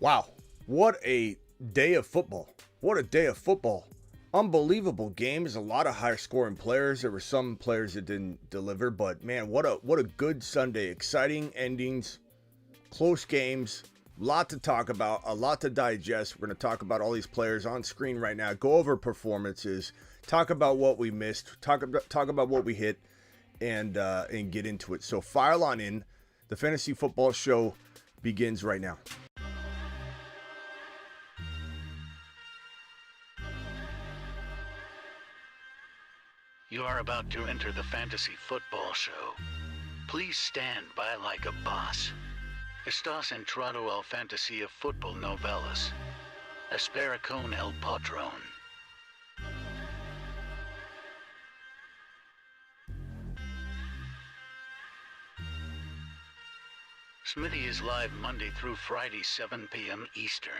Wow, what a day of football. What a day of football. Unbelievable games, a lot of high scoring players. There were some players that didn't deliver, but man, what a good Sunday. Exciting endings, close games, a lot to talk about, a lot to digest. We're going to talk about all these players on screen right now, go over performances, talk about what we missed, talk about what we hit, and get into it. So file on in. The Fantasy Football Show begins right now. You are about to enter the Fantasy Football Show. Please stand by like a boss. Estás entrado al fantasía fútbol novelas. Espera con el patrón. Smitty is live Monday through Friday, 7 p.m. Eastern.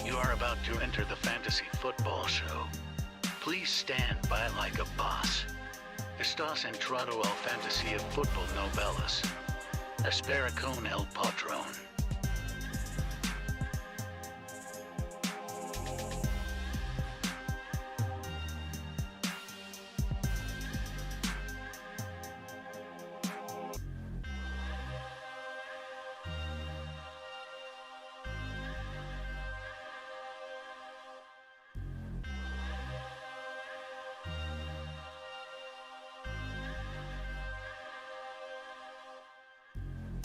You are about to enter the Fantasy Football Show. Please stand by like a boss. Estás entrado al fantasía fútbol novelas. Espera con el patrón.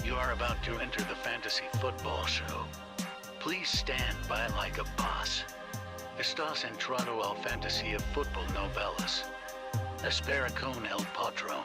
You are about to enter the Fantasy Football Show. Please stand by like a boss. Estás entrado al fantasía fútbol novelas. Espera con el patrón.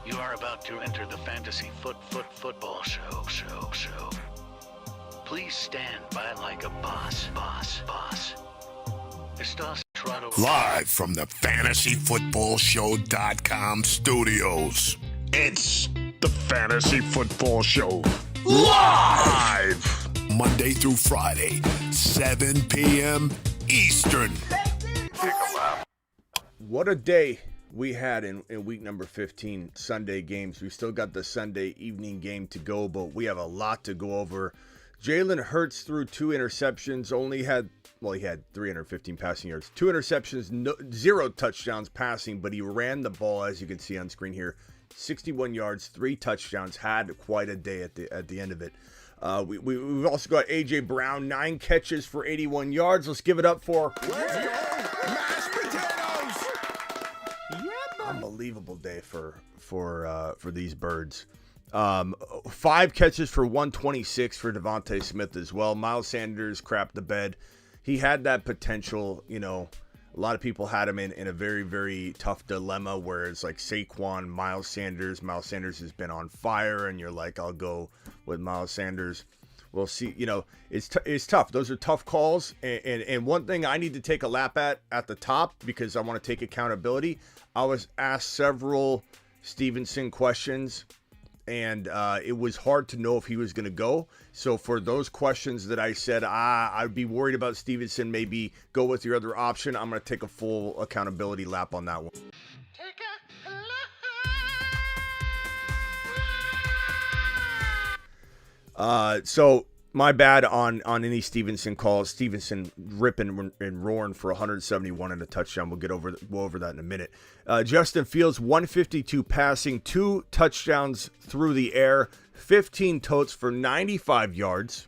You are about to enter the Fantasy Football Show. Please stand by like a boss. Estás entrado. Live from the FantasyFootballShow.com studios. It's the Fantasy Football Show. Live! Monday through Friday, 7 p.m. Eastern. What a day we had in week number 15, Sunday games. We still got the Sunday evening game to go, but we have a lot to go over. Jalen Hurts threw 2 interceptions, he had 315 passing yards, 2 interceptions, 0 touchdowns passing, but he ran the ball, as you can see on screen here, 61 yards, 3 touchdowns, had quite a day at the end of it. We've also got A.J. Brown, 9 catches for 81 yards. Let's give it up for... Let's go! Mashed potatoes! Unbelievable day for these birds. 5 catches for 126 for Devontae Smith as well. Miles Sanders crapped the bed. He had that potential, a lot of people had him in a very, very tough dilemma where it's like Saquon, Miles Sanders. Miles Sanders has been on fire, and you're like, I'll go with Miles Sanders. We'll see. It's tough. Those are tough calls. And one thing I need to take a lap at the top, because I want to take accountability. I was asked several Stevenson questions and it was hard to know if he was going to go. So for those questions that I said, I'd be worried about Stevenson, maybe go with your other option, I'm going to take a full accountability lap on that one. So my bad on any Stevenson calls. Stevenson ripping and roaring for 171 and a touchdown. We'll over that in a minute. Justin Fields, 152 passing, 2 touchdowns through the air, 15 totes for 95 yards.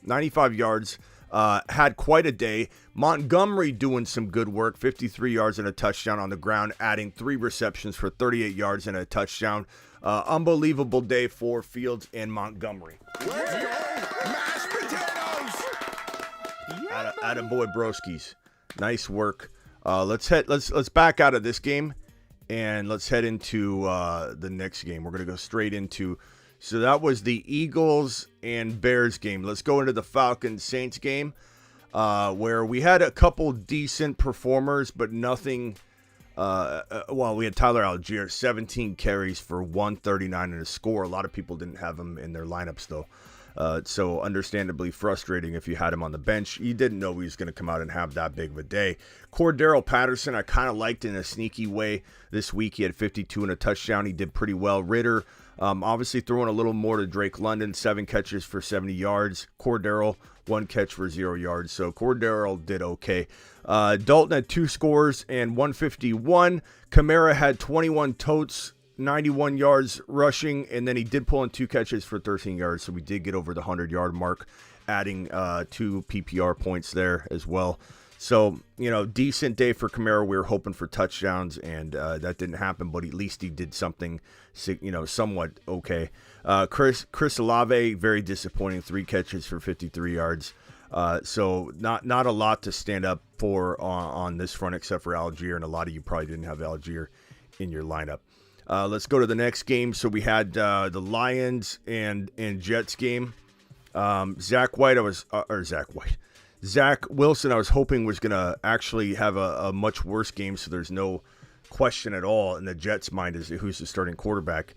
95 yards. Had quite a day. Montgomery doing some good work, 53 yards and a touchdown on the ground, adding 3 receptions for 38 yards and a touchdown. Unbelievable day for Fields and Montgomery. Let's go, mashed potatoes! Attaboy broskies. Nice work. Let's back out of this game and let's head into the next game. We're gonna go straight into. So that was the Eagles and Bears game. Let's go into the Falcons Saints game, where we had a couple decent performers, but nothing. We had Tyler Algier, 17 carries for 139 and a score. A lot of people didn't have him in their lineups, though. So understandably frustrating if you had him on the bench. You didn't know he was going to come out and have that big of a day. Cordero Patterson, I kind of liked in a sneaky way this week. He had 52 and a touchdown. He did pretty well. Ritter, obviously throwing a little more to Drake London, 7 catches for 70 yards. Cordero, 1 catch for 0 yards. So Cordero did okay. Dalton had 2 scores and 151. Kamara had 21 totes, 91 yards rushing, and then he did pull in 2 catches for 13 yards. So we did get over the 100-yard mark, adding 2 PPR points there as well. So, decent day for Kamara. We were hoping for touchdowns, and that didn't happen, but at least he did something, somewhat okay. Chris Olave, very disappointing, 3 catches for 53 yards. So not a lot to stand up for on this front except for Algier, and a lot of you probably didn't have Algier in your lineup. Let's go to the next game. So we had the Lions and Jets game. Zach Wilson, I was hoping was going to actually have a much worse game, so there's no question at all in the Jets' mind is who's the starting quarterback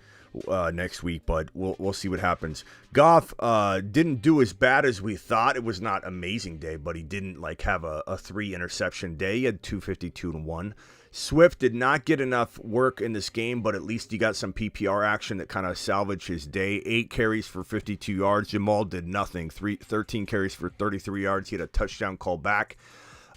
next week, but we'll see what happens. Goff didn't do as bad as we thought. It was not an amazing day, but he didn't have a 3 interception day. He had 252 and 1. Swift did not get enough work in this game, but at least he got some PPR action that kind of salvaged his day. 8 carries for 52 yards. Jamal did nothing. 13 carries for 33 yards. He had a touchdown call back.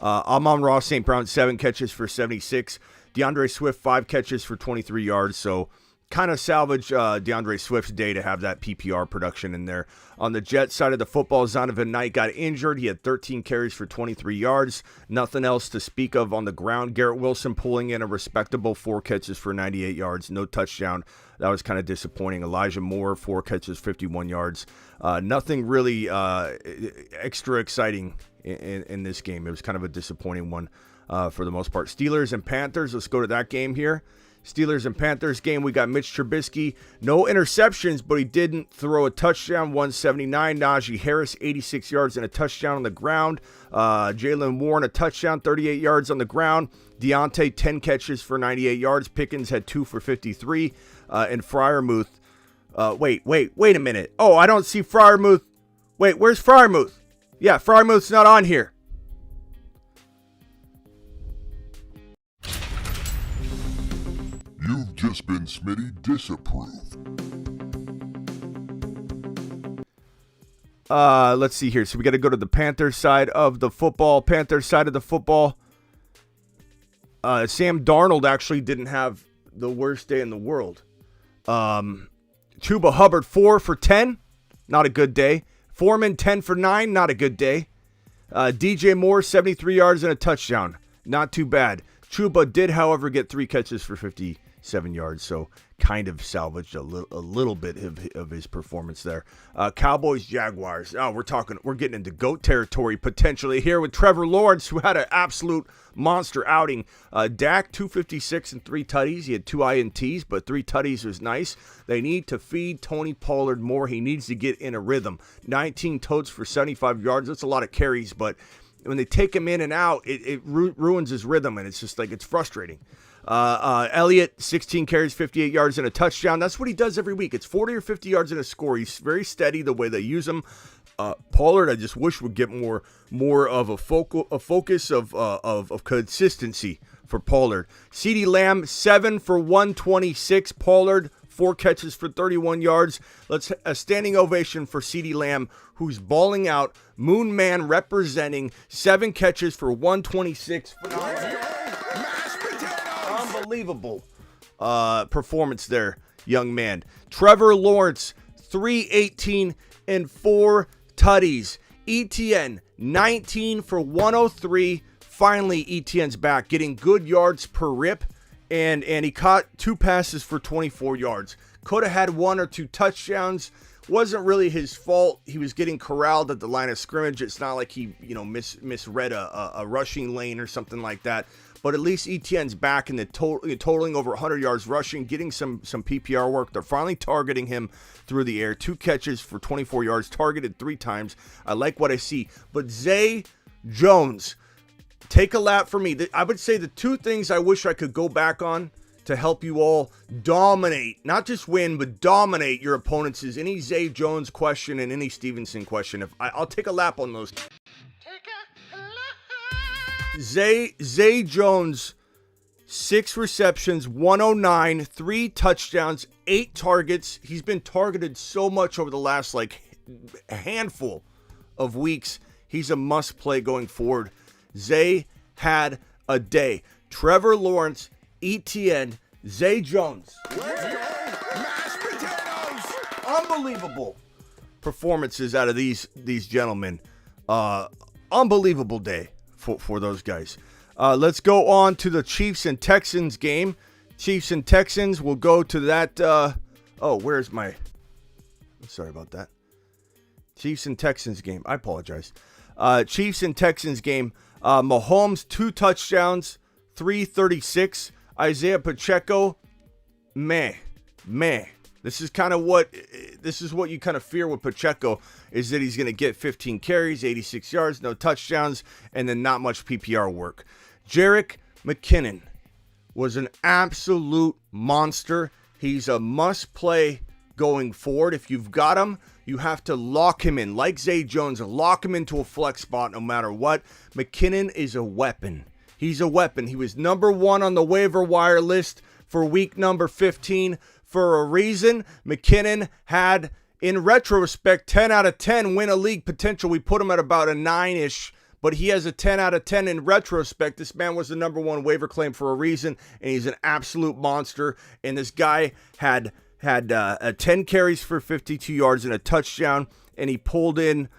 Amon-Ra St. Brown, 7 catches for 76. DeAndre Swift, 5 catches for 23 yards. So kind of salvaged DeAndre Swift's day to have that PPR production in there. On the Jets side of the football, Zonovan Knight got injured. He had 13 carries for 23 yards. Nothing else to speak of on the ground. Garrett Wilson pulling in a respectable 4 catches for 98 yards. No touchdown. That was kind of disappointing. Elijah Moore, 4 catches, 51 yards. Nothing really extra exciting in this game. It was kind of a disappointing one for the most part. Steelers and Panthers. Let's go to that game here. Steelers and Panthers game, we got Mitch Trubisky. No interceptions, but he didn't throw a touchdown. 179. Najee Harris, 86 yards and a touchdown on the ground. Jalen Warren, a touchdown, 38 yards on the ground. Deontay, 10 catches for 98 yards. Pickens had 2 for 53. And Freiermuth. Wait a minute. Oh, I don't see Freiermuth. Wait, where's Freiermuth? Yeah, Freiermuth's not on here. You've just been Smitty disapproved. Let's see here. So we got to go to the Panthers side of the football. Sam Darnold actually didn't have the worst day in the world. Chuba Hubbard, 4 for 10. Not a good day. Foreman, 10 for 9. Not a good day. DJ Moore, 73 yards and a touchdown. Not too bad. Chuba did, however, get 3 catches for 57 yards, so kind of salvaged a little bit of his performance there. Cowboys, Jaguars. Oh, we're getting into GOAT territory potentially here with Trevor Lawrence, who had an absolute monster outing. Dak, 256 and 3 tutties. He had 2 INTs, but 3 tutties was nice. They need to feed Tony Pollard more. He needs to get in a rhythm. 19 totes for 75 yards. That's a lot of carries, but when they take him in and out, it ruins his rhythm, and it's just like it's frustrating. Elliott, 16 carries, 58 yards, and a touchdown. That's what he does every week. It's 40 or 50 yards and a score. He's very steady the way they use him. Pollard, I just wish would get more of a focus of consistency for Pollard. CeeDee Lamb, 7 for 126. Pollard, 4 catches for 31 yards. Let's a standing ovation for CeeDee Lamb, who's balling out. Moon Man representing, 7 catches for 126. Unbelievable performance there, young man. Trevor Lawrence, 318 and 4 tutties. ETN, 19 for 103. Finally, ETN's back, getting good yards per rip, and he caught 2 passes for 24 yards. Could have had 1 or 2 touchdowns. Wasn't really his fault. He was getting corralled at the line of scrimmage. It's not like he, misread a rushing lane or something like that. But at least ETN's back in the totaling over 100 yards rushing, getting some PPR work. They're finally targeting him through the air. 2 catches for 24 yards, targeted 3 times. I like what I see. But Zay Jones, take a lap for me. I would say the 2 things I wish I could go back on to help you all dominate, not just win, but dominate your opponents is any Zay Jones question and any Stevenson question. I'll take a lap on those. Zay Jones, 6 receptions, 109, 3 touchdowns, 8 targets. He's been targeted so much over the last a handful of weeks. He's a must play going forward. Zay had a day. Trevor Lawrence, ETN, Zay Jones. Mashed potatoes. Unbelievable performances out of these gentlemen. Unbelievable day for those guys. Let's go on to the Chiefs and Texans game. Chiefs and Texans, we'll go to that. Where's my... Sorry about that. Chiefs and Texans game. I apologize. Chiefs and Texans game. Mahomes, 2 touchdowns, 336. Isaiah Pacheco, meh. This is what you kind of fear with Pacheco, is that he's going to get 15 carries, 86 yards, no touchdowns, and then not much PPR work. Jerick McKinnon was an absolute monster. He's a must-play going forward. If you've got him, you have to lock him in. Like Zay Jones, lock him into a flex spot no matter what. McKinnon is a weapon. He's a weapon. He was number 1 on the waiver wire list for week number 15 for a reason. McKinnon had, in retrospect, 10 out of 10 win a league potential. We put him at about a 9-ish, but he has a 10 out of 10 in retrospect. This man was the number 1 waiver claim for a reason, and he's an absolute monster. And this guy had 10 carries for 52 yards and a touchdown, and he pulled in,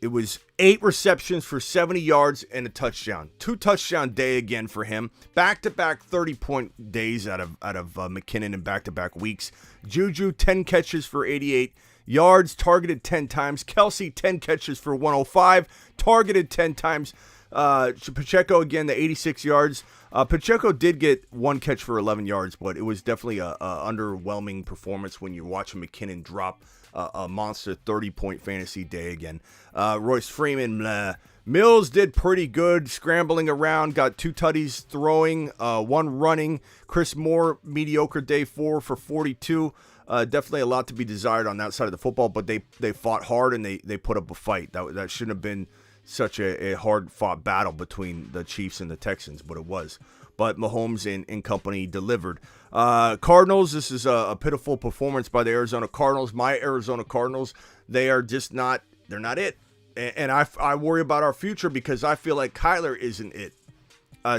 It was 8 receptions for 70 yards and a touchdown. 2 touchdown day again for him. Back-to-back 30-point days out of McKinnon in back-to-back weeks. Juju, 10 catches for 88 yards, targeted 10 times. Kelsey, 10 catches for 105, targeted 10 times. Pacheco, again, the 86 yards. Pacheco did get 1 catch for 11 yards, but it was definitely a underwhelming performance when you're watching McKinnon drop a monster 30-point fantasy day again. Royce Freeman, blah. Mills did pretty good, scrambling around, got 2 tutties throwing, 1 running. Chris Moore, mediocre day 4 for 42. Definitely a lot to be desired on that side of the football, but they fought hard and they put up a fight. That shouldn't have been such a hard-fought battle between the Chiefs and the Texans, but it was. But Mahomes and company delivered. Cardinals, this is a pitiful performance by the Arizona Cardinals. My Arizona Cardinals, they are just not, they're not it. And I worry about our future because I feel like Kyler isn't it.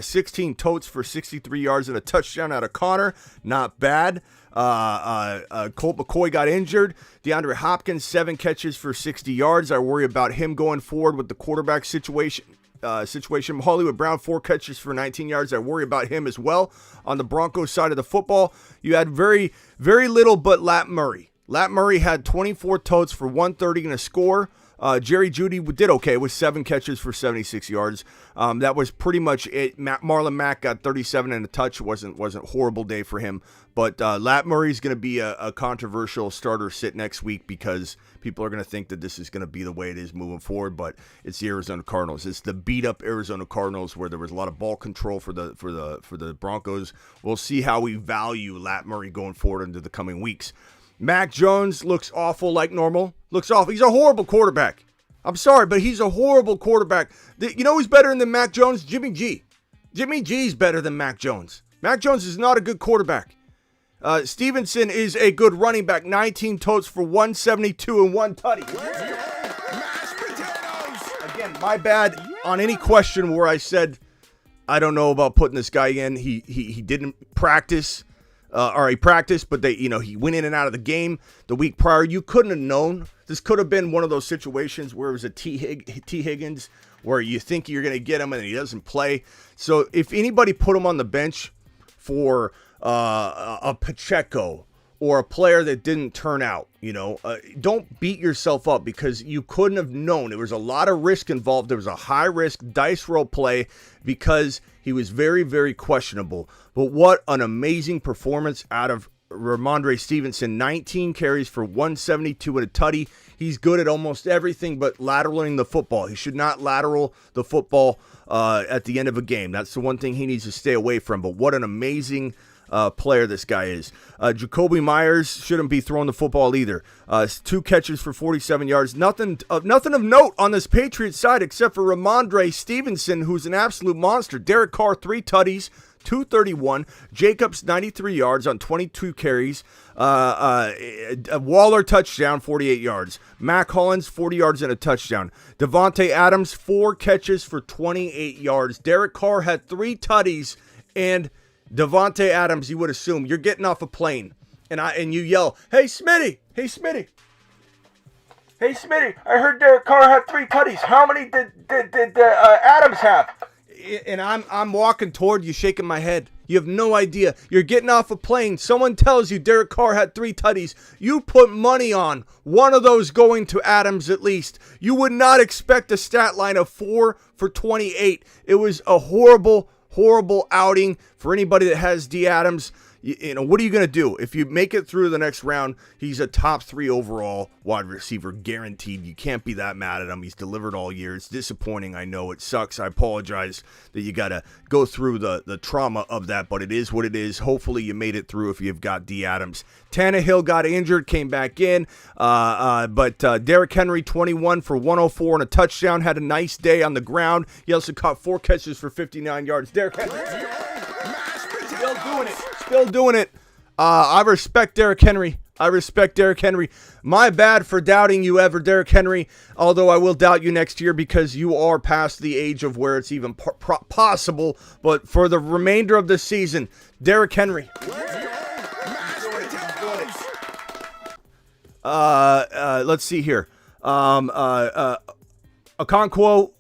16 totes for 63 yards and a touchdown out of Connor. Not bad. Colt McCoy got injured. DeAndre Hopkins, 7 catches for 60 yards. I worry about him going forward with the quarterback situation. Hollywood Brown, 4 catches for 19 yards. I worry about him as well. On the Broncos side of the football, you had very, very little but Lat Murray. Lat Murray had 24 totes for 130 and a score. Jerry Jeudy did okay with 7 catches for 76 yards. That was pretty much it. Marlon Mack got 37 and a touch. Wasn't a horrible day for him. But Lat Murray's going to be a controversial starter sit next week because people are going to think that this is going to be the way it is moving forward. But it's the Arizona Cardinals. It's the beat up Arizona Cardinals where there was a lot of ball control for the Broncos. We'll see how we value Lat Murray going forward into the coming weeks. Mac Jones looks awful like normal. Looks awful. He's a horrible quarterback. I'm sorry, but he's a horrible quarterback. You know who's better than Mac Jones? Jimmy G. Jimmy G's better than Mac Jones. Mac Jones is not a good quarterback. Stevenson is a good running back. 19 totes for 172 and 1 tutty. Again, my bad on any question where I said, I don't know about putting this guy in. He didn't practice. Or he practiced, but he went in and out of the game the week prior. You couldn't have known. This could have been one of those situations where it was a T. Higgins, where you think you're going to get him and he doesn't play. So if anybody put him on the bench for a Pacheco or a player that didn't turn out, don't beat yourself up because you couldn't have known. There was a lot of risk involved. There was a high-risk dice roll play because he was very, very questionable. But what an amazing performance out of Ramondre Stevenson. 19 carries for 172 and a tutty. He's good at almost everything but lateraling the football. He should not lateral the football at the end of a game. That's the one thing he needs to stay away from. But what an amazing player this guy is. Jacoby Myers shouldn't be throwing the football either. 2 catches for 47 yards. Nothing of note on this Patriots side except for Ramondre Stevenson, who's an absolute monster. Derek Carr, 3 tutties, 231. Jacobs, 93 yards on 22 carries. Waller, touchdown, 48 yards. Mac Hollins, 40 yards and a touchdown. Devontae Adams, 4 catches for 28 yards. Derek Carr had 3 tutties, and Devontae Adams, you would assume, you're getting off a plane, and you yell, "Hey, Smitty! Hey, Smitty! Hey, Smitty! I heard Derek Carr had 3 tutties. How many did Adams have?" And I'm walking toward you, shaking my head. You have no idea. You're getting off a plane. Someone tells you Derek Carr had 3 tutties. You put money on one of those going to Adams at least. You would not expect a stat line of 4 for 28. It was a horrible outing for anybody that has D. Adams. What are you going to do? If you make it through the next round, he's a top 3 overall wide receiver, guaranteed. You can't be that mad at him. He's delivered all year. It's disappointing. I know it sucks. I apologize that you got to go through the trauma of that, but it is what it is. Hopefully you made it through if you've got D. Adams. Tannehill got injured, came back in, but Derrick Henry, 21 for 104 and a touchdown, had a nice day on the ground. He also caught 4 catches for 59 yards. Derrick Henry still doing it. I respect Derrick Henry. My bad for doubting you ever, Derrick Henry, although I will doubt you next year because you are past the age of where it's even possible. But for the remainder of the season, Derrick Henry. Let's see here. Okonkwo,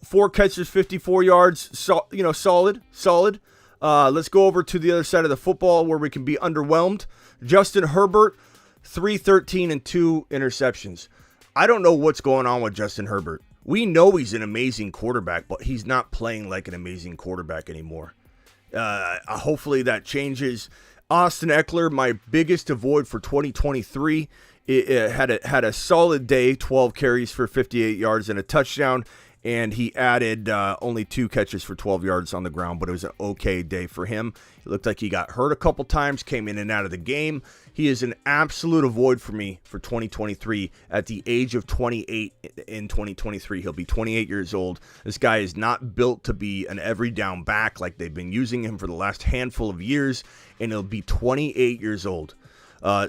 4 catches, 54 yards. Solid. Let's go over to the other side of the football where we can be underwhelmed. Justin Herbert, 313 and 2 interceptions. I don't know what's going on with Justin Herbert. We know he's an amazing quarterback, but he's not playing like an amazing quarterback anymore. Hopefully that changes. Austin Eckler, my biggest avoid for 2023. It had a solid day, 12 carries for 58 yards and a touchdown. And he added only 2 catches for 12 yards on the ground, but it was an okay day for him. It looked like he got hurt a couple times, came in and out of the game. He is an absolute avoid for me for 2023 at the age of 28 in 2023. He'll be 28 years old. This guy is not built to be an every down back like they've been using him for the last handful of years, and he'll be 28 years old.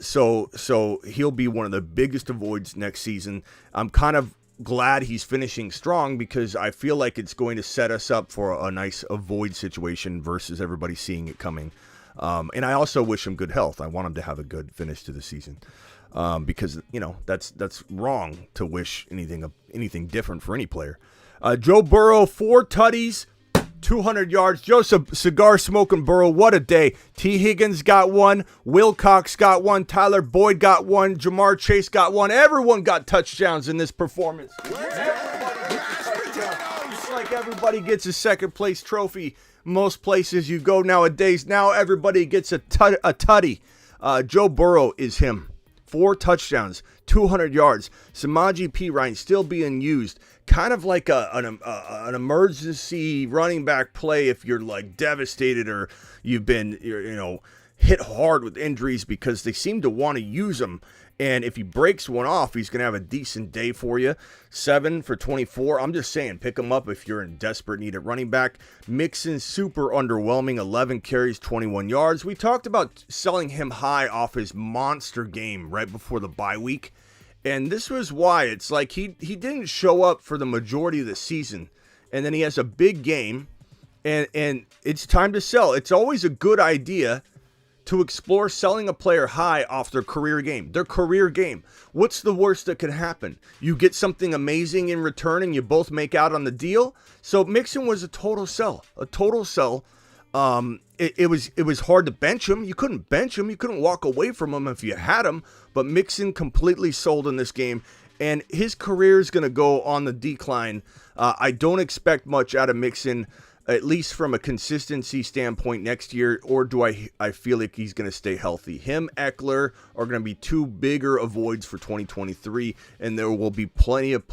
So he'll be one of the biggest avoids next season. I'm kind of glad he's finishing strong because I feel like it's going to set us up for a nice avoid situation versus everybody seeing it coming. And I also wish him good health. I want him to have a good finish to the season because that's wrong to wish anything different for any player. Joe Burrow, 4 tutties, 200 yards. Joseph Cigar Smoking Burrow, what a day. T. Higgins got one. Wilcox got one. Tyler Boyd got one. Jamar Chase got one. Everyone got touchdowns in this performance. Just like everybody gets a second place trophy most places you go nowadays. Now everybody gets a tutty. Joe Burrow is him. 4 touchdowns, 200 yards. Samaje Perine still being used. Kind of like an emergency running back play if you're like devastated or you've been hit hard with injuries, because they seem to want to use him. And if he breaks one off, he's going to have a decent day for you. 7 for 24. I'm just saying, pick him up if you're in desperate need at running back. Mixon, super underwhelming. 11 carries, 21 yards. We talked about selling him high off his monster game right before the bye week. And this was why. It's like he didn't show up for the majority of the season. And then he has a big game. And it's time to sell. It's always a good idea to explore selling a player high off their career game. Their career game. What's the worst that could happen? You get something amazing in return and you both make out on the deal. So Mixon was a total sell. A total sell. It was hard to bench him. You couldn't bench him. You couldn't walk away from him if you had him. But Mixon completely sold in this game. And his career is going to go on the decline. I don't expect much out of Mixon, at least from a consistency standpoint next year, or do I feel like he's going to stay healthy? Him, Eckler are going to be 2 bigger avoids for 2023, and there will be plenty of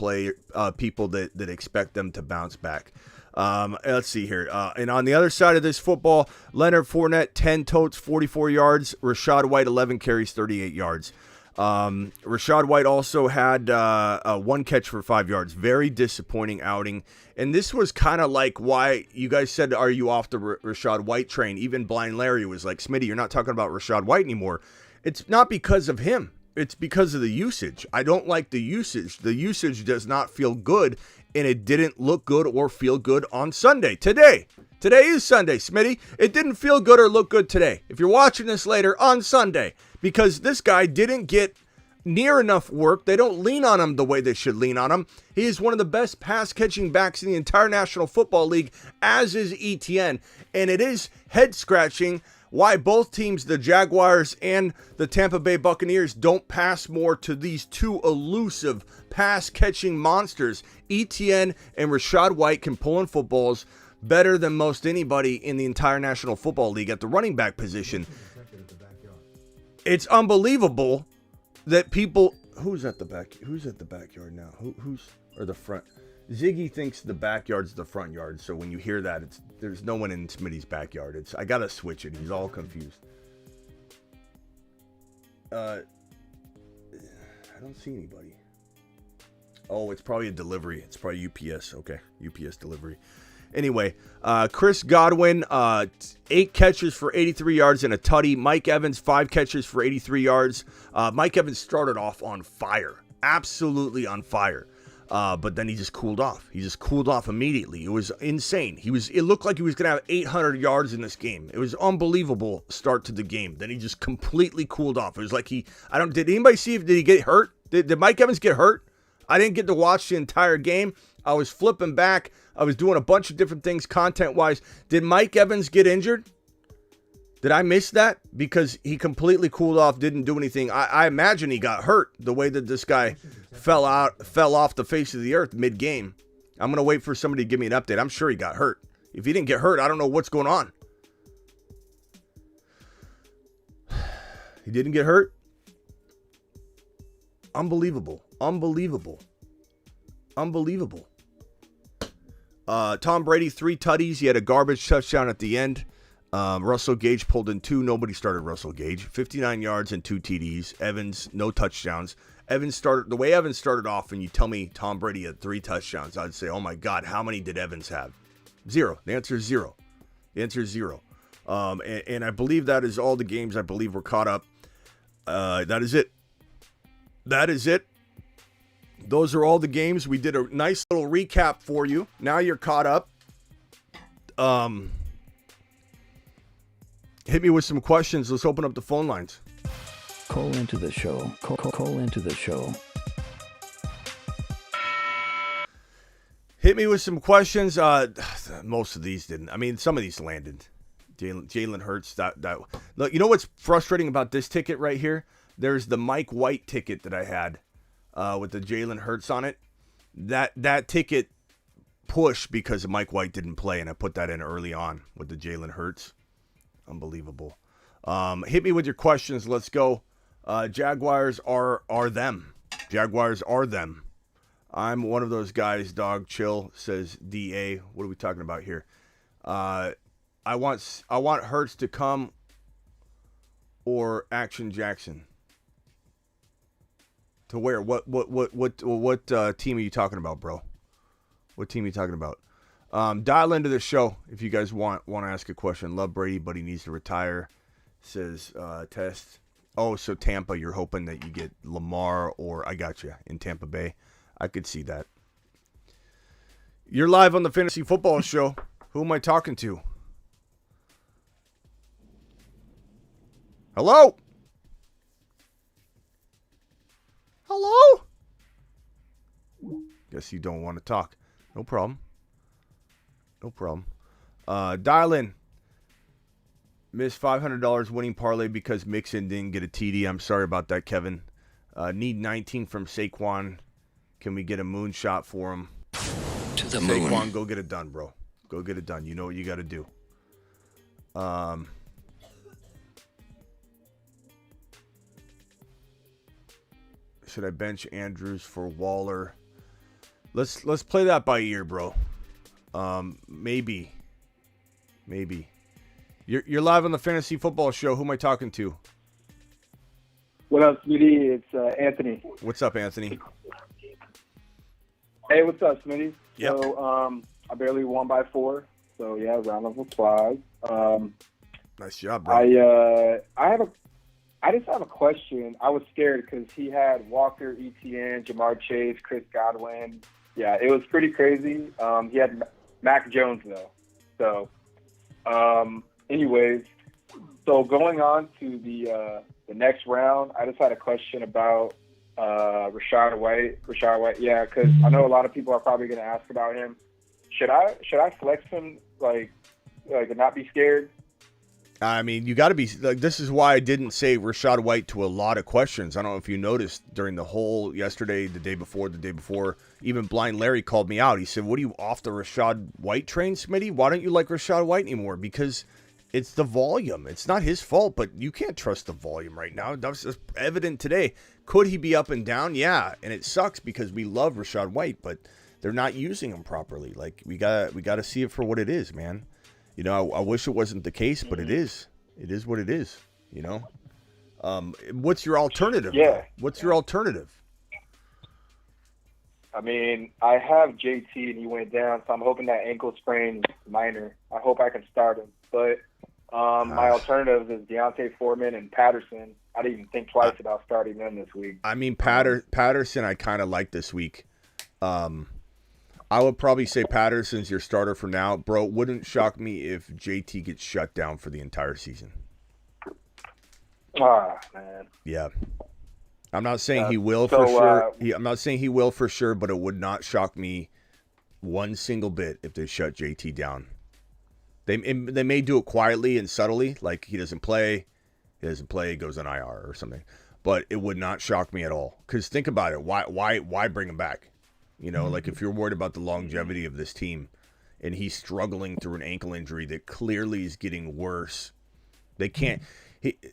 people that expect them to bounce back. Let's see here. And on the other side of this football, Leonard Fournette, 10 totes, 44 yards. Rachaad White, 11 carries, 38 yards. Rachaad White also had 1 catch for 5 yards. Very disappointing outing. And this was kind of like why you guys said, are you off the Rachaad White train? Even Blind Larry was like, Smitty, you're not talking about Rachaad White anymore. It's not because of him. It's because of the usage. I don't like the usage. The usage does not feel good, and it didn't look good or feel good on Sunday. Today is Sunday, Smitty. It didn't feel good or look good today. If you're watching this later, on Sunday, because this guy didn't get near enough work. They don't lean on him the way they should lean on him. He is one of the best pass-catching backs in the entire National Football League, as is ETN. And it is head-scratching why both teams, the Jaguars and the Tampa Bay Buccaneers, don't pass more to these 2 elusive pass-catching monsters. ETN and Rachaad White can pull in footballs better than most anybody in the entire National Football League at the running back position. It's unbelievable that people, who's at the backyard now? Who's or the front? Ziggy thinks the backyard's the front yard. So when you hear that, there's no one in Smitty's backyard. I gotta switch it. He's all confused. I don't see anybody. Oh, it's probably a delivery. It's probably UPS. Okay, UPS delivery. Anyway, Chris Godwin, 8 catches for 83 yards and a tutty. Mike Evans, 5 catches for 83 yards. Mike Evans started off on fire. Absolutely on fire. But then he just cooled off. He just cooled off immediately. It was insane. It looked like he was going to have 800 yards in this game. It was unbelievable start to the game. Then he just completely cooled off. It was like did anybody see did he get hurt? Did Mike Evans get hurt? I didn't get to watch the entire game. I was flipping back. I was doing a bunch of different things content-wise. Did Mike Evans get injured? Did I miss that? Because he completely cooled off, didn't do anything. I imagine he got hurt the way that this guy fell off the face of the earth mid-game. I'm going to wait for somebody to give me an update. I'm sure he got hurt. If he didn't get hurt, I don't know what's going on. He didn't get hurt? Unbelievable. Tom Brady, 3 tutties. He had a garbage touchdown at the end. Russell Gage pulled in 2. Nobody started Russell Gage. 59 yards and 2 TDs. Evans, no touchdowns. The way Evans started off, and you tell me Tom Brady had 3 touchdowns, I'd say, oh my God, how many did Evans have? 0. The answer is 0. And I believe that is all the games I believe were caught up. That is it. Those are all the games. We did a nice little recap for you. Now you're caught up. Hit me with some questions. Let's open up the phone lines. Call into the show. Call into the show. Hit me with some questions. Most of these didn't. I mean, some of these landed. Jalen Hurts. Look, you know what's frustrating about this ticket right here? There's the Mike White ticket that I had with the Jalen Hurts on it. That ticket pushed because Mike White didn't play, and I put that in early on with the Jalen Hurts. Unbelievable. Hit me with your questions. Let's go. Jaguars are them. Jaguars are them. I'm one of those guys, dog. Chill, says DA. What are we talking about here? I want Hurts to come or Action Jackson. To where? What team are you talking about, bro? What team are you talking about? Dial into the show if you guys want to ask a question. Love Brady, but he needs to retire. Says Test. Oh, so Tampa, you're hoping that you get Lamar or I got you in Tampa Bay. I could see that. You're live on the Fantasy Football Show. Who am I talking to? Hello? Hello? Guess you don't want to talk. No problem. No problem. Dial in. Missed $500 winning parlay because Mixon didn't get a TD. I'm sorry about that, Kevin. Need 19 from Saquon. Can we get a moonshot for him? To the moon. Saquon, go get it done, bro. Go get it done. You know what you got to do. Should I bench Andrews for Waller? Let's play that by ear, bro. Maybe. You're live on the Fantasy Football Show. Who am I talking to? What up, Smitty? It's Anthony. What's up, Anthony? Hey, what's up, Smitty? Yep. So, I barely won by 4. So, yeah, round of applause. Nice job, bro. I just have a question. I was scared because he had Walker, ETN, Jamar Chase, Chris Godwin. Yeah, it was pretty crazy. He had Mac Jones, though. So, anyways, so going on to the next round, I just had a question about Rashad White, yeah, because I know a lot of people are probably going to ask about him. Should I flex him like and not be scared? I mean, you got to be like. This is why I didn't say Rashad White to a lot of questions. I don't know if you noticed during the whole yesterday, the day before. Even Blind Larry called me out. He said, "What are you off the Rashad White train, Smitty? Why don't you like Rashad White anymore?" Because it's the volume. It's not his fault, but you can't trust the volume right now. That's evident today. Could he be up and down? Yeah, and it sucks because we love Rashad White, but they're not using him properly. Like we got to see it for what it is, man. You know, I wish it wasn't the case, but it is. It is what it is, you know? What's your alternative? Yeah. What's your alternative? I mean, I have JT and he went down, so I'm hoping that ankle sprain is minor. I hope I can start him. But my alternatives is Deontay Foreman and Patterson. I didn't even think twice about starting them this week. I mean, Patterson I kind of like this week. I would probably say Patterson's your starter for now. Bro, wouldn't shock me if JT gets shut down for the entire season. Ah, man. Yeah. I'm not saying he will for sure. I'm not saying he will for sure, but it would not shock me one single bit if they shut JT down. They may do it quietly and subtly, like he doesn't play, he goes on IR or something. But it would not shock me at all. Because think about it. Why bring him back? You know, like if you're worried about the longevity of this team and he's struggling through an ankle injury that clearly is getting worse, they can't.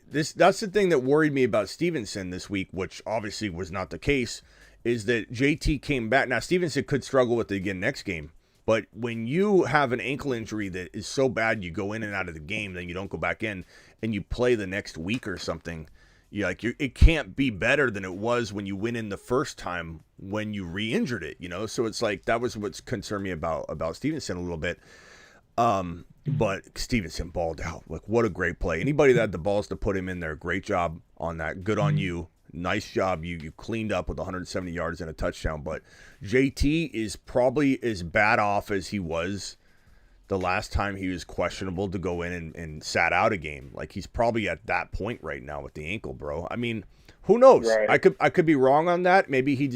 That's the thing that worried me about Stevenson this week, which obviously was not the case, is that JT came back. Now, Stevenson could struggle with it again next game, but when you have an ankle injury that is so bad you go in and out of the game, then you don't go back in and you play the next week or something, it can't be better than it was when you went in the first time when you re-injured it, you know? So it's like that was what's concerned me about Stevenson a little bit. But Stevenson balled out. Like, what a great play. Anybody that had the balls to put him in there, great job on that. Good on you. Nice job. You cleaned up with 170 yards and a touchdown. But JT is probably as bad off as he was the last time he was questionable to go in and sat out a game. Like, he's probably at that point right now with the ankle, bro. I mean, who knows? Right. I could be wrong on that. Maybe he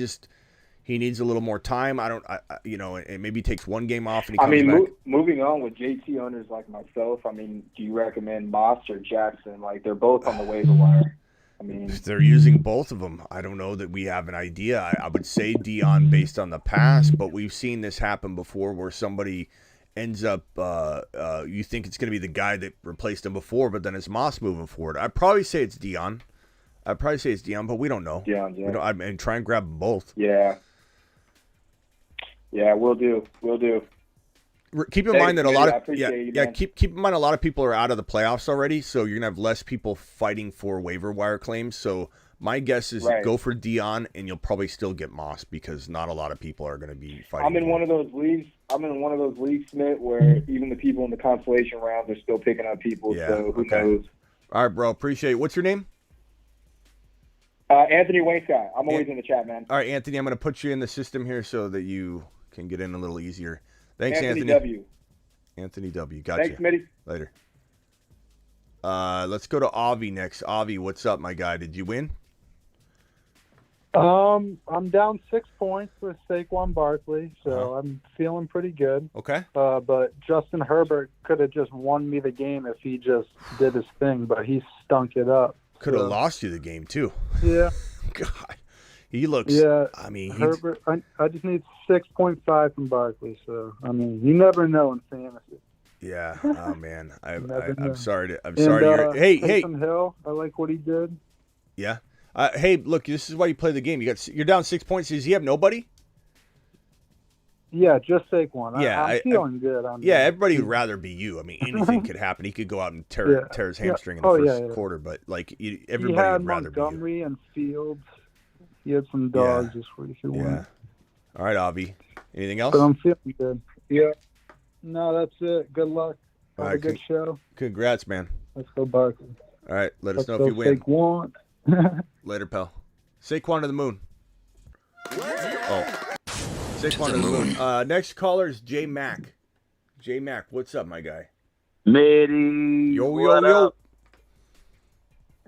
he needs a little more time. And maybe he takes one game off and he comes back. Moving on with JT owners like myself, do you recommend Moss or Jackson? Like, they're both on the waiver wire. They're using both of them. I don't know that we have an idea. I would say Dion based on the past, but we've seen this happen before where somebody ends up, you think it's going to be the guy that replaced him before, but then it's Moss moving forward. I'd probably say it's Dion. But we don't know. Dion, yeah. And try and grab them both. Yeah. Yeah, we'll do. Keep in mind that keep in mind a lot of people are out of the playoffs already, so you're gonna have less people fighting for waiver wire claims. So my guess is go for Dion, and you'll probably still get Moss because not a lot of people are gonna be fighting. I'm in one of those leagues, Smith, where even the people in the consolation rounds are still picking up people. Yeah, so who knows? All right, bro. Appreciate it. What's your name? Anthony Wainscott. I'm always in the chat, man. All right, Anthony. I'm gonna put you in the system here so that you can get in a little easier. Thanks, Anthony. W. Anthony W. Gotcha. Thanks, Smitty. Later. Let's go to Avi next. Avi, what's up, my guy? Did you win? I'm down 6 points with Saquon Barkley, so I'm feeling pretty good. Okay. But Justin Herbert could have just won me the game if he just did his thing, but he stunk it up. Could have lost you the game, too. Yeah. God. He looks. Yeah. Herbert. I just need 6.5 from Barkley. So you never know in fantasy. Yeah. Oh man. I'm sorry to. Hey. Taysom Hill. I like what he did. Yeah. Hey, look. This is why you play the game. You're down 6 points. Does he have nobody? Yeah, just Saquon. Yeah, I'm feeling good. Everybody would rather be you. Anything could happen. He could go out and tear his hamstring in the first quarter, but everybody would rather be you. Montgomery and Fields. He had some dogs this week. Yeah. All right, Avi. Anything else? But I'm feeling good. Yeah. No, that's it. Good luck. Have a good show. Congrats, man. Let's go Barkley. All right. Let us know if you win. Saquon. Later, pal. Saquon to the moon. Saquon to the moon. Next caller is J Mac. J Mac, what's up, my guy? Mitty. Yo.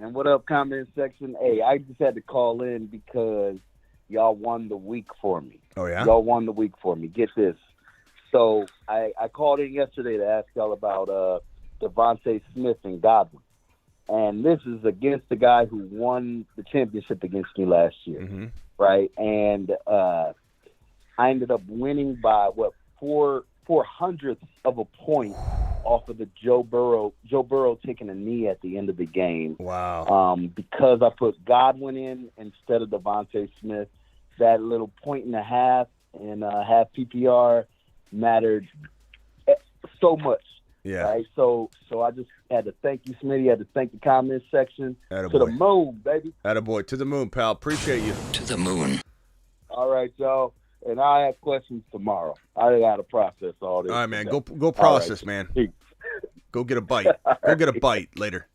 And what up, comment section? Hey, I just had to call in because y'all won the week for me. Oh, yeah? Y'all won the week for me. Get this. So I called in yesterday to ask y'all about Devontae Smith and Godwin. And this is against the guy who won the championship against me last year, right? And I ended up winning by, 4/400ths of a point off of the Joe Burrow taking a knee at the end of the game. Wow. Because I put Godwin in instead of Devontae Smith, that little point and a half in half PPR mattered so much. Yeah. Right. So I just had to thank you, Smitty. I had to thank the comment section. Attaboy. To the moon, baby. Attaboy. To the moon, pal. Appreciate you. To the moon. All right, y'all. And I have questions tomorrow. I got to process all this. All right, man. Go process, man. Go get a bite. Go get a bite later.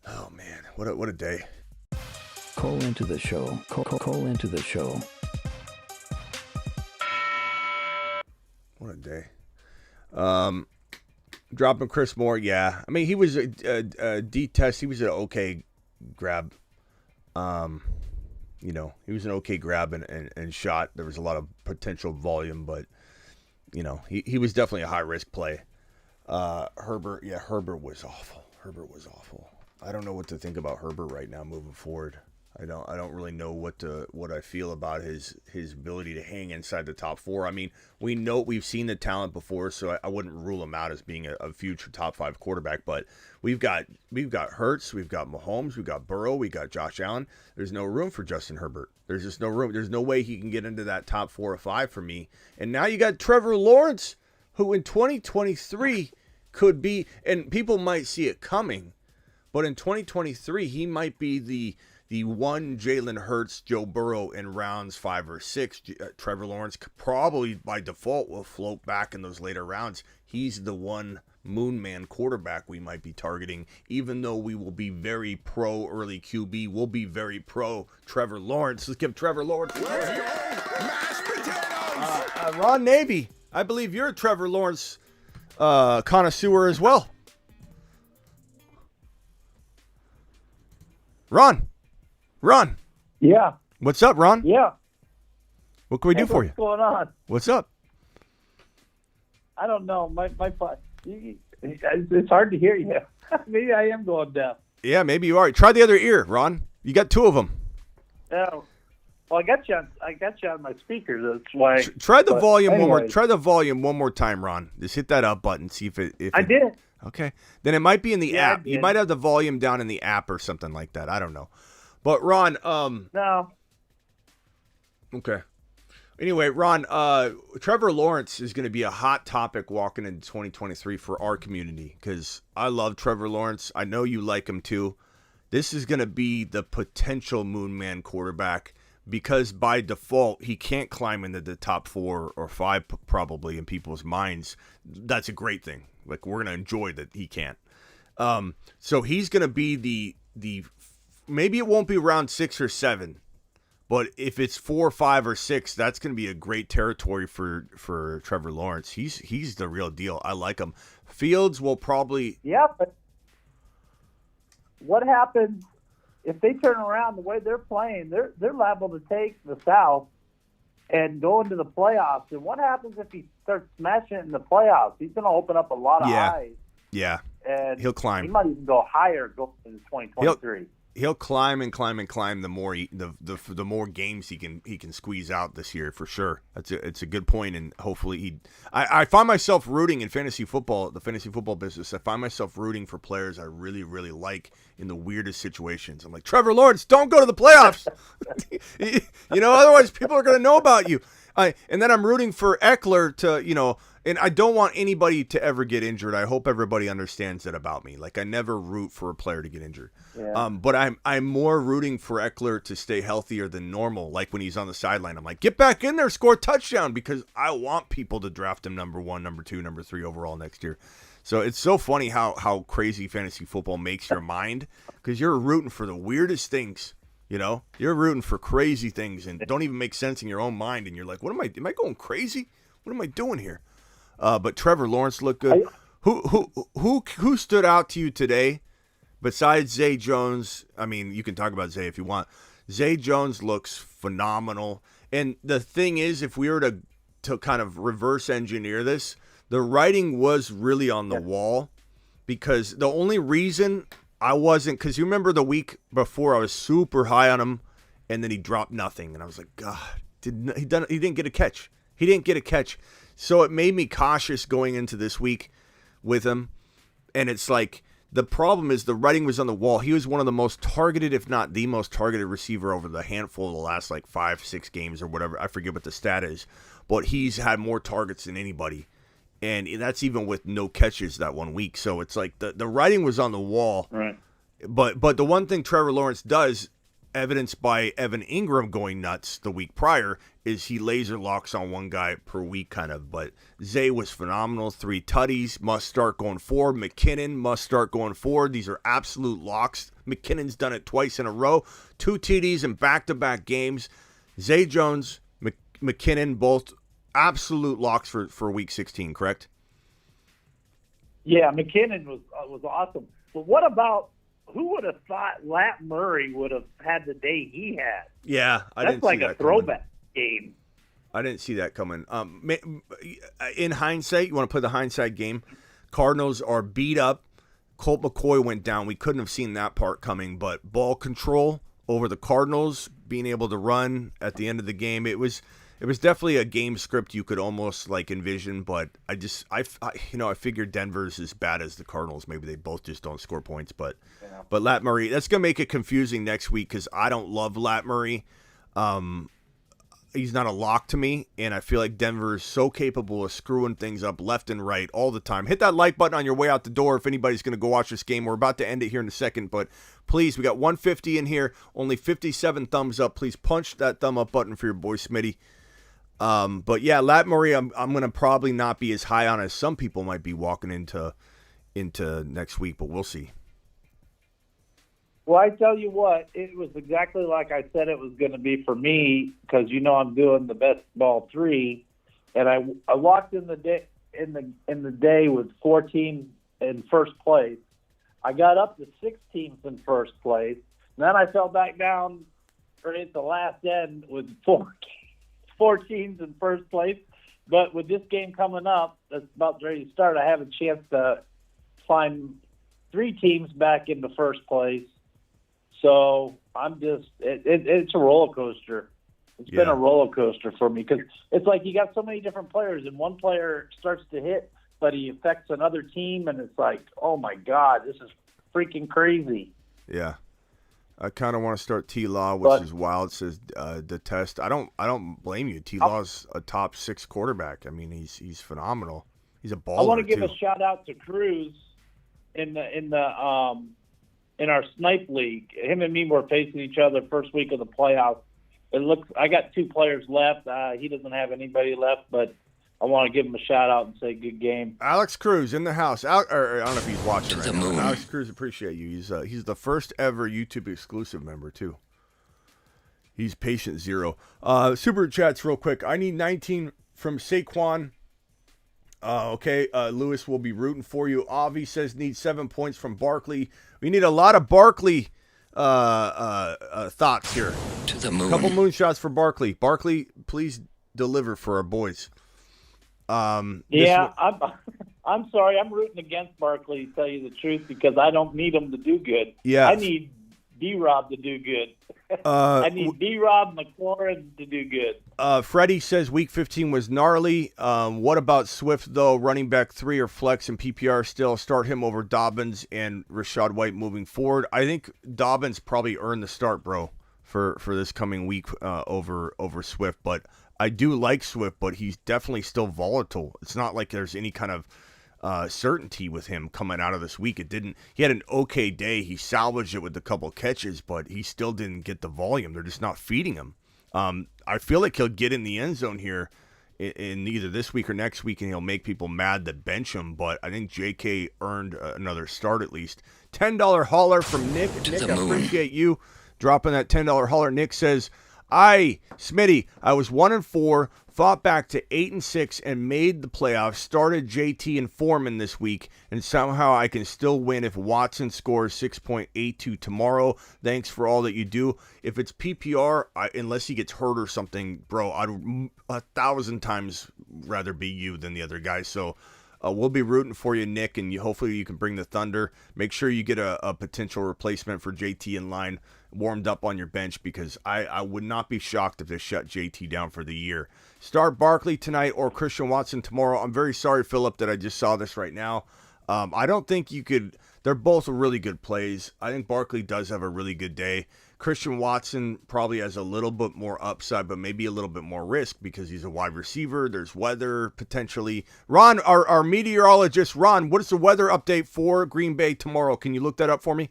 Oh, man. What a day. Call into the show. Call into the show. What a day. Dropping Chris Moore, yeah. He was a D-test. He was an okay grab. He was an okay grab and shot. There was a lot of potential volume, but, he was definitely a high-risk play. Herbert was awful. I don't know what to think about Herbert right now moving forward. I don't really know what I feel about his ability to hang inside the top four. We've seen the talent before, so I wouldn't rule him out as being a future top 5 quarterback. But we've got Hurts, we've got Mahomes, we've got Burrow, we got Josh Allen. There's no room for Justin Herbert. There's just no room. There's no way he can get into that top 4 or 5 for me. And now you got Trevor Lawrence, who in 2023 could be, and people might see it coming, but in 2023 he might be the one Jalen Hurts, Joe Burrow in rounds 5 or 6. Trevor Lawrence probably by default will float back in those later rounds. He's the one moon man quarterback we might be targeting, even though we will be very pro early QB. We'll be very pro Trevor Lawrence. Let's give Trevor Lawrence. Let's go! Mashed potatoes! Ron Navy, I believe you're a Trevor Lawrence connoisseur as well. Ron. Yeah. What's up, Ron? Yeah. What can we do for you? What's going on? What's up? I don't know. It's hard to hear you. Maybe I am going deaf. Yeah, maybe you are. Try the other ear, Ron. You got two of them. Oh. Well, I got you on my speaker. That's why. Try the volume one more. Try the volume one more time, Ron. Just hit that up button. See if it. I did. Okay. Then it might be in the app. You might have the volume down in the app or something like that. I don't know. But Ron. No. Okay. Anyway, Ron. Trevor Lawrence is going to be a hot topic walking into 2023 for our community because I love Trevor Lawrence. I know you like him too. This is going to be the potential Moon Man quarterback. Because by default, he can't climb into the top 4 or 5 probably in people's minds. That's a great thing. Like, we're going to enjoy that he can't. So he's going to be the maybe it won't be round 6 or 7. But if it's 4, 5, or 6, that's going to be a great territory for Trevor Lawrence. He's the real deal. I like him. Fields will probably... Yeah, but what happens... If they turn around the way they're playing, they're liable to take the South and go into the playoffs. And what happens if he starts smashing it in the playoffs? He's going to open up a lot of eyes. Yeah. And he'll climb. He might even go higher going into 2023. He'll climb and climb and climb the more games he can squeeze out this year for sure. It's a good point, and hopefully I find myself rooting in the fantasy football business. I find myself rooting for players I really, really like in the weirdest situations. I'm like, Trevor Lawrence, don't go to the playoffs. Otherwise people are going to know about you. And then I'm rooting for Eckler to, and I don't want anybody to ever get injured. I hope everybody understands that about me. Like, I never root for a player to get injured. Yeah. But I'm more rooting for Eckler to stay healthier than normal. Like when he's on the sideline, I'm like, get back in there, score a touchdown, because I want people to draft him number 1, number 2, number 3 overall next year. So it's so funny how crazy fantasy football makes your mind, because you're rooting for the weirdest things. You're rooting for crazy things and don't even make sense in your own mind. And you're like, am I going crazy? What am I doing here? But Trevor Lawrence looked good. Who stood out to you today besides Zay Jones? I mean, you can talk about Zay if you want. Zay Jones looks phenomenal. And the thing is, if we were to kind of reverse engineer this, the writing was really on the wall, because the only reason I wasn't, because you remember the week before I was super high on him, and then he dropped nothing, and I was like, God, he didn't get a catch. He didn't get a catch. So it made me cautious going into this week with him. And it's like, the problem is the writing was on the wall. He was one of the most targeted, if not the most targeted receiver over the handful of the last 5-6 games or whatever. I forget what the stat is, but he's had more targets than anybody. And that's even with no catches that 1 week. So it's like the writing was on the wall. Right. But the one thing Trevor Lawrence does, evidenced by Evan Ingram going nuts the week prior, is he laser locks on one guy per week kind of. But Zay was phenomenal. 3 tutties, must start going forward. McKinnon must start going forward. These are absolute locks. McKinnon's done it twice in a row. 2 TDs in back-to-back games. Zay Jones, McKinnon, both absolute locks for week 16, correct? Yeah, McKinnon was awesome. But what about, who would have thought Lat Murray would have had the day he had? Yeah, That's like a throwback game. I didn't see that coming. In hindsight, you want to play the hindsight game? Cardinals are beat up. Colt McCoy went down. We couldn't have seen that part coming, but ball control over the Cardinals, being able to run at the end of the game, it was definitely a game script you could almost envision, but I figured Denver's as bad as the Cardinals. Maybe they both just don't score points, but Lat Murray, that's gonna make it confusing next week because I don't love Lat Murray. He's not a lock to me, and I feel like Denver is so capable of screwing things up left and right all the time. Hit that like button on your way out the door if anybody's going to go watch this game. We're about to end it here in a second, but please, we got 150 in here, only 57 thumbs up. Please punch that thumb up button for your boy Smitty. But yeah, Lat Murray, I'm going to probably not be as high on as some people might be walking into next week, but we'll see. Well, I tell you what, it was exactly like I said it was going to be for me because I'm doing the best ball 3, and I walked in the day with 4 teams in first place. I got up to 6 teams in first place, and then I fell back down right at the last end with 4 4 teams in first place. But with this game coming up, that's about ready to start, I have a chance to climb 3 teams back into first place. So I'm just it's a roller coaster. It's been a roller coaster for me because it's like you got so many different players, and one player starts to hit, but he affects another team, and it's like, oh my God, this is freaking crazy. Yeah. I kind of want to start T-Law, which is wild. It says the test. I don't blame you. T-Law's a top 6 quarterback. I mean, he's phenomenal. He's a baller. I want to give too. a shout out to Cruz in our snipe league. Him and me were facing each other first week of the playoffs. I got 2 players left. He doesn't have anybody left, but I want to give him a shout out and say good game. Alex Cruz in the house. I don't know if he's watching right now. Alex Cruz, appreciate you. He's the first ever YouTube exclusive member too. He's patient 0. Super chats real quick. I need 19 from Saquon. Okay. Lewis will be rooting for you. Avi says need 7 points from Barkley. We need a lot of Barkley thoughts here. To the moon. Couple moonshots for Barkley. Barkley, please deliver for our boys. I'm sorry. I'm rooting against Barkley, to tell you the truth, because I don't need him to do good. Yeah. I need D-Rob to do good. I need D-Rob, McLaurin to do good. Freddie says Week 15 was gnarly. What about Swift, though? Running back 3 or flex and PPR still. Start him over Dobbins and Rachaad White moving forward. I think Dobbins probably earned the start, bro, for this coming week over Swift. But I do like Swift, but he's definitely still volatile. It's not like there's any kind of certainty with him coming out of this week. He had an okay day. He salvaged it with a couple catches, but he still didn't get the volume. They're just not feeding him. I feel like he'll get in the end zone here in either this week or next week, and he'll make people mad that bench him. But I think JK earned another start at least. $10 hauler from Nick. Nick, I appreciate you dropping that $10 hauler. Nick says, Smitty, I was 1-4, fought back to 8-6, and made the playoffs. Started JT and Foreman this week, and somehow I can still win if Watson scores 6.82 tomorrow. Thanks for all that you do. If it's PPR, unless he gets hurt or something, bro, I'd 1,000 times rather be you than the other guy. So we'll be rooting for you, Nick, and hopefully you can bring the Thunder. Make sure you get a potential replacement for JT in line warmed up on your bench, because I would not be shocked if they shut JT down for the year. Start Barkley tonight or Christian Watson tomorrow. I'm very sorry, Philip, that I just saw this right now. I don't think you could. They're both really good plays. I think Barkley does have a really good day. Christian Watson probably has a little bit more upside, but maybe a little bit more risk because he's a wide receiver. There's weather potentially. Ron, our meteorologist, Ron, what is the weather update for Green Bay tomorrow? Can you look that up for me?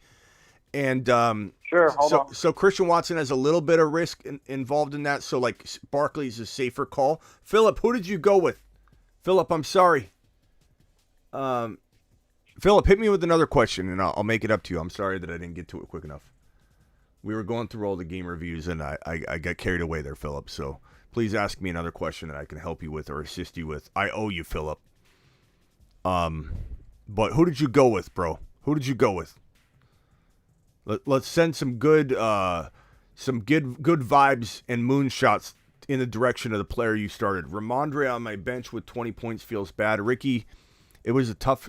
And sure, hold on. So Christian Watson has a little bit of risk involved in that. So like Barkley's a safer call. Philip, who did you go with? Philip, I'm sorry. Philip, hit me with another question, and I'll make it up to you. I'm sorry that I didn't get to it quick enough. We were going through all the game reviews, and I got carried away there, Philip. So please ask me another question that I can help you with or assist you with. I owe you, Philip. But who did you go with, bro? Who did you go with? Let's send some good vibes and moonshots in the direction of the player you started. Ramondre on my bench with 20 points feels bad. Ricky, it was a tough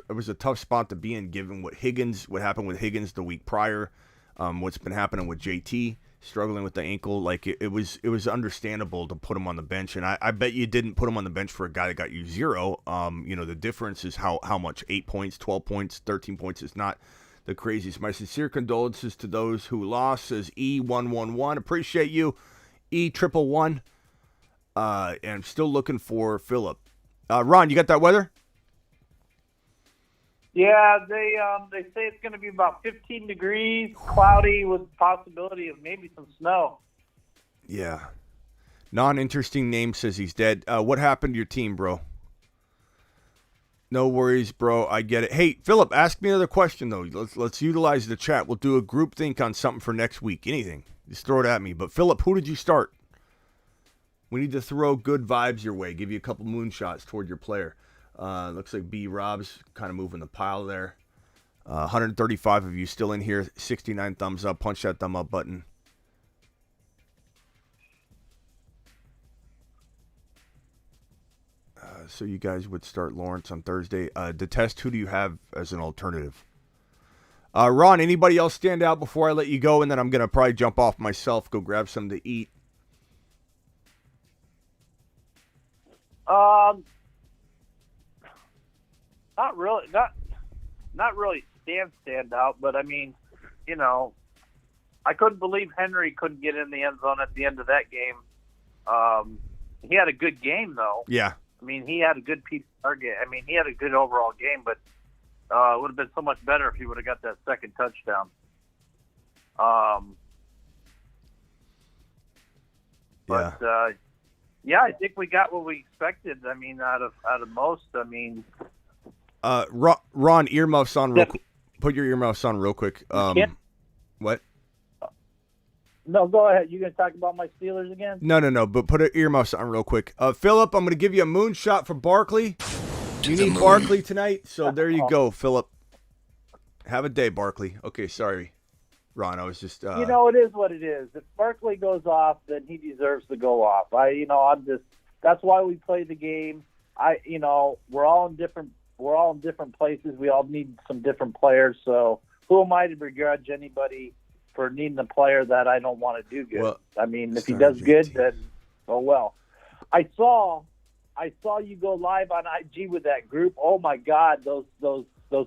spot to be in given what happened with Higgins the week prior. What's been happening with JT struggling with the ankle. Like it was understandable to put him on the bench, and I bet you didn't put him on the bench for a guy that got you 0. The difference is how much 8 points, 12 points, 13 points is not the craziest. My sincere condolences to those who lost, says E111. Appreciate you, E111. And I'm still looking for Philip. Ron, you got that weather? Yeah, they say it's going to be about 15 degrees, cloudy with possibility of maybe some snow. Yeah. Non-interesting name says he's dead. What happened to your team, bro? No worries, bro. I get it. Hey, Philip, ask me another question, though. Let's utilize the chat. We'll do a group think on something for next week. Anything. Just throw it at me. But, Philip, who did you start? We need to throw good vibes your way. Give you a couple moonshots toward your player. Looks like B. Rob's kind of moving the pile there. 135 of you still in here. 69 thumbs up. Punch that thumb up button. So you guys would start Lawrence on Thursday. Detest, who do you have as an alternative? Ron, anybody else stand out before I let you go? And then I'm going to probably jump off myself, go grab something to eat. Not really. Not really stand out, but I mean, you know, I couldn't believe Henry couldn't get in the end zone at the end of that game. He had a good game, though. Yeah. I mean, he had a good PPR game. I mean, he had a good overall game, but it would have been so much better if he would have got that second touchdown. Yeah, I think we got what we expected. I mean, out of most. I mean, Ron, earmuffs on real quick. Put your earmuffs on real quick. What? No, go ahead. You going to talk about my Steelers again? No. But put earmuffs on real quick. Philip, I'm going to give you a moonshot for Barkley. You need Barkley tonight, so there you go, Philip. Have a day, Barkley. Okay, sorry, Ron. I was just. You know, it is what it is. If Barkley goes off, then he deserves to go off. That's why we play the game. We're all in different places. We all need some different players. So who am I to begrudge anybody for needing a player that I don't want to do good? Well, I mean, if he does good, then oh well. I saw you go live on IG with that group. Oh my God, those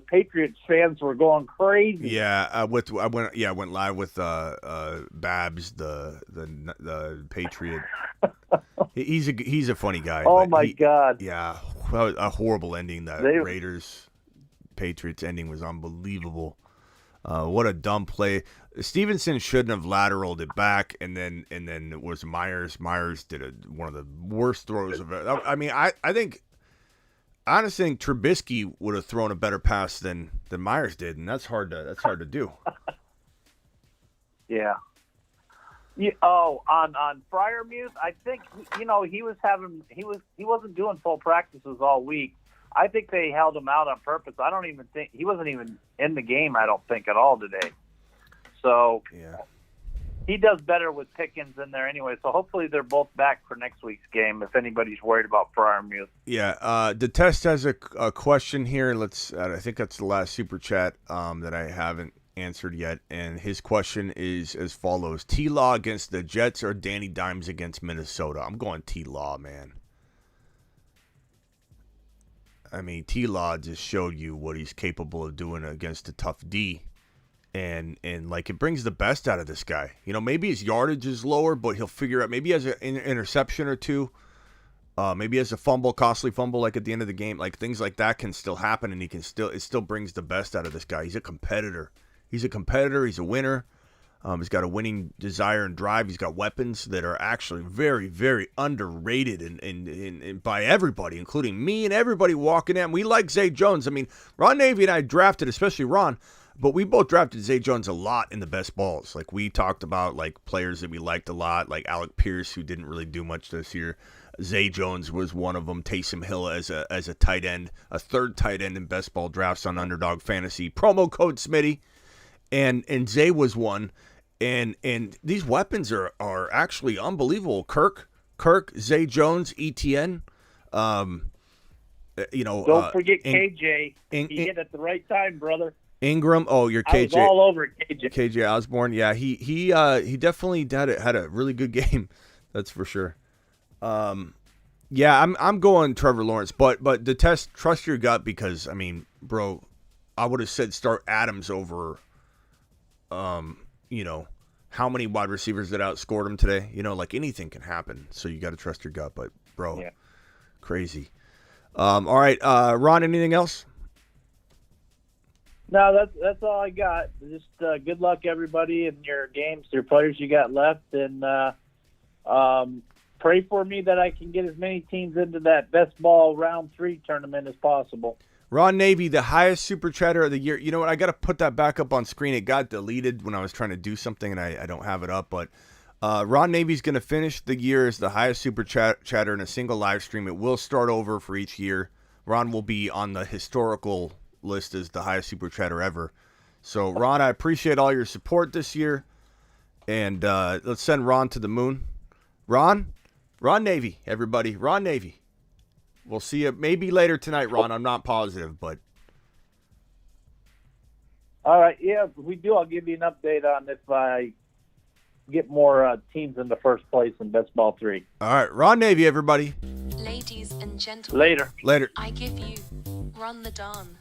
Patriots fans were going crazy. Yeah, I went live with Babs, the Patriot. He's a funny guy. Oh my God. Yeah, a horrible ending. That Raiders Patriots ending was unbelievable. What a dumb play. Stevenson shouldn't have lateraled it back, and then it was Myers. Myers did one of the worst throws of it. I mean, I honestly think Trubisky would have thrown a better pass than Myers did, and that's hard to do. Yeah. On Freiermuth, I think he wasn't doing full practices all week. I think they held him out on purpose. I don't even think he wasn't even in the game. I don't think at all today. So yeah, he does better with Pickens in there anyway. So hopefully they're both back for next week's game. If anybody's worried about Freiermuth. Yeah. The test has a question here. I think that's the last super chat that I haven't answered yet, and his question is as follows: T-Law against the Jets or Danny Dimes against Minnesota? I'm going T-Law, man. I mean, T-Law just showed you what he's capable of doing against a tough D, and like it brings the best out of this guy. You know, maybe his yardage is lower, but he'll figure out. Maybe he has an interception or two. Maybe he has a costly fumble, like at the end of the game. Like things like that can still happen, and it still brings the best out of this guy. He's a competitor. He's a winner. He's got a winning desire and drive. He's got weapons that are actually very, very underrated and by everybody, including me and everybody walking in. We like Zay Jones. I mean, Ron Navy and I drafted, especially Ron, but we both drafted Zay Jones a lot in the best balls. Like we talked about like players that we liked a lot, like Alec Pierce, who didn't really do much this year. Zay Jones was one of them. Taysom Hill as a tight end, a third tight end in best ball drafts on Underdog Fantasy. Promo code Smitty. And Zay was one. And these weapons are actually unbelievable. Kirk, Zay Jones, ETN. Don't forget KJ. He hit at the right time, brother. Ingram. Oh, you're KJ. I was all over KJ. KJ Osborne. Yeah, he definitely had a really good game. That's for sure. Yeah, I'm going Trevor Lawrence, but the test, trust your gut, because I mean, bro, I would have said start Adams over. How many wide receivers that outscored him today? Like anything can happen. So you got to trust your gut. But bro, yeah. Crazy. All right, Ron. Anything else? No, that's all I got. Just good luck, everybody, in your games, your players you got left, and pray for me that I can get as many teams into that best ball round 3 tournament as possible. Ron Navy, the highest super chatter of the year. You know what? I got to put that back up on screen. It got deleted when I was trying to do something, and I don't have it up. But Ron Navy's going to finish the year as the highest super chatter in a single live stream. It will start over for each year. Ron will be on the historical list as the highest super chatter ever. So, Ron, I appreciate all your support this year. And let's send Ron to the moon. Ron Navy, everybody. Ron Navy. We'll see you maybe later tonight, Ron. I'm not positive, but. All right, yeah, if we do, I'll give you an update on if I get more teams in the first place in Best Ball 3. All right, Ron Navy, everybody. Ladies and gentlemen. Later. I give you Ron the Don.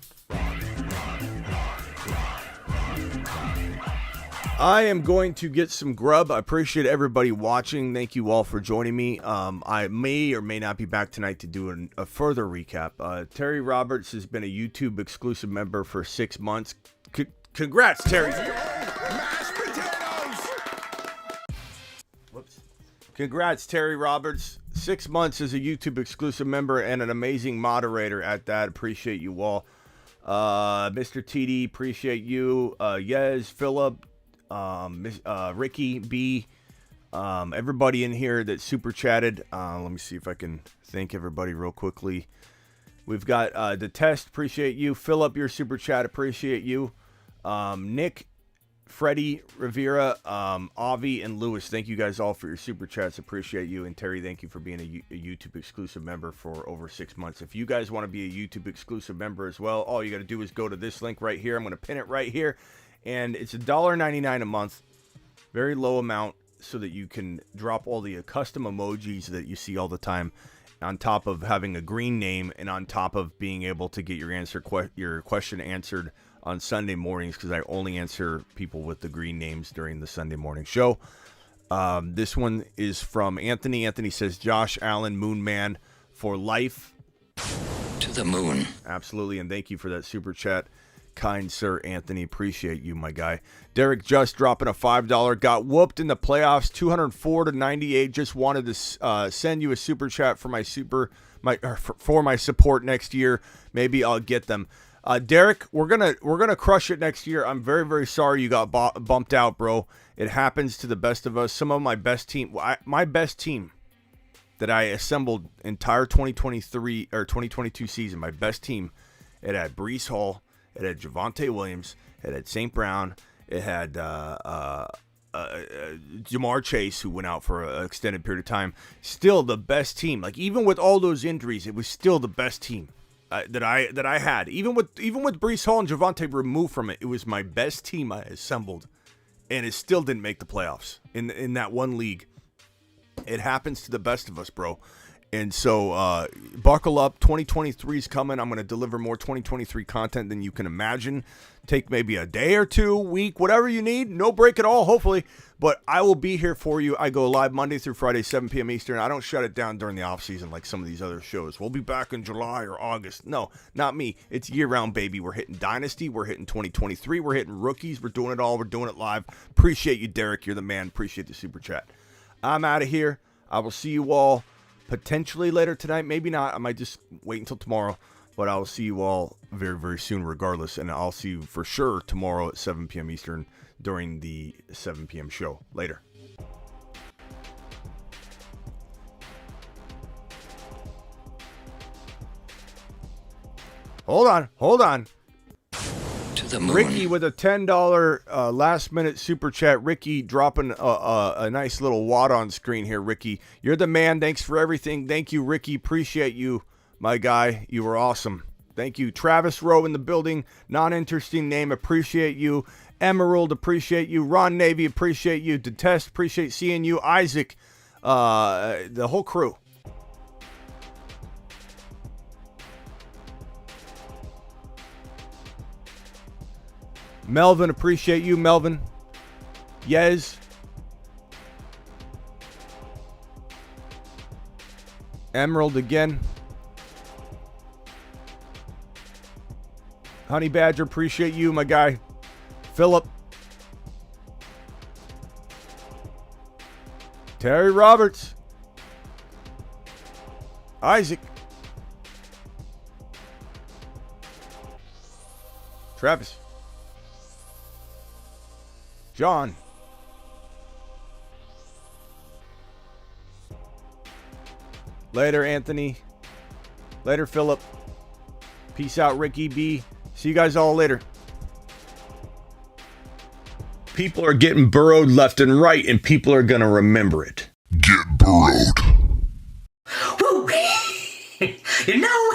I am going to get some grub. I appreciate everybody watching. Thank you all for joining me. I may or may not be back tonight to do a further recap. Terry Roberts has been a YouTube exclusive member for 6 months. Congrats, Terry. Mashed potatoes. Whoops. Congrats, Terry Roberts. 6 months as a YouTube exclusive member and an amazing moderator at that. Appreciate you all. Mr. TD, appreciate you. Yez, Philip, Ricky B, everybody in here that super chatted. Let me see if I can thank everybody real quickly. We've got the test, appreciate you. Philip, your super chat, appreciate you. Nick, Freddie, Rivera, Avi, and Lewis, thank you guys all for your super chats. Appreciate you. And Terry, thank you for being a YouTube exclusive member for over 6 months. If you guys want to be a YouTube exclusive member as well, all you got to do is go to this link right here. I'm going to pin it right here. And it's $1.99 a month. Very low amount so that you can drop all the custom emojis that you see all the time on top of having a green name and on top of being able to get your question answered on Sunday mornings, because I only answer people with the green names during the Sunday morning show. This one is from Anthony. Anthony says, Josh Allen, Moon Man for life. To the moon. Absolutely, and thank you for that super chat. Kind sir, Anthony. Appreciate you, my guy. Derek just dropping a $5. Got whooped in the playoffs, 204-98. Just wanted to send you a super chat for my support next year. Maybe I'll get them. Derek, we're gonna crush it next year. I'm very, very sorry you got bumped out, bro. It happens to the best of us. Some of my best team, my best team that I assembled entire 2023 or 2022 season, my best team, it had Breece Hall, it had Javonte Williams, it had St. Brown, it had Jamar Chase, who went out for an extended period of time. Still the best team. Like, even with all those injuries, it was still the best team that I had. Even with Breece Hall and Javonte removed from it, it was my best team I assembled, and it still didn't make the playoffs in that one league. It happens to the best of us, bro. And so buckle up. 2023 is coming. I'm going to deliver more 2023 content than you can imagine. Take maybe a day or two, week, whatever you need. No break at all, hopefully. But I will be here for you. I go live Monday through Friday, 7 p.m. Eastern. I don't shut it down during the off season like some of these other shows. We'll be back in July or August. No, not me. It's year-round, baby. We're hitting Dynasty. We're hitting 2023. We're hitting rookies. We're doing it all. We're doing it live. Appreciate you, Derek. You're the man. Appreciate the super chat. I'm out of here. I will see you all potentially later tonight. Maybe not. I might just wait until tomorrow. But I'll see you all very, very soon regardless. And I'll see you for sure tomorrow at 7 p.m. Eastern during the 7 p.m. show. Later. Hold on. To the moon. Ricky with a $10 last minute super chat. Ricky dropping a nice little wad on screen here. Ricky, you're the man. Thanks for everything. Thank you, Ricky. Appreciate you, my guy. You were awesome. Thank you. Travis Rowe in the building. Non-interesting name. Appreciate you. Emerald, appreciate you. Ron Navy, appreciate you. Detest, appreciate seeing you. Isaac, the whole crew. Melvin, appreciate you, Melvin. Yez. Emerald again. Honey Badger, appreciate you, my guy. Philip. Terry Roberts. Isaac. Travis. John. Later, Anthony. Later, Philip. Peace out, Ricky B. See you guys all later. People are getting burrowed left and right, and people are going to remember it. Get burrowed. Woo! You know,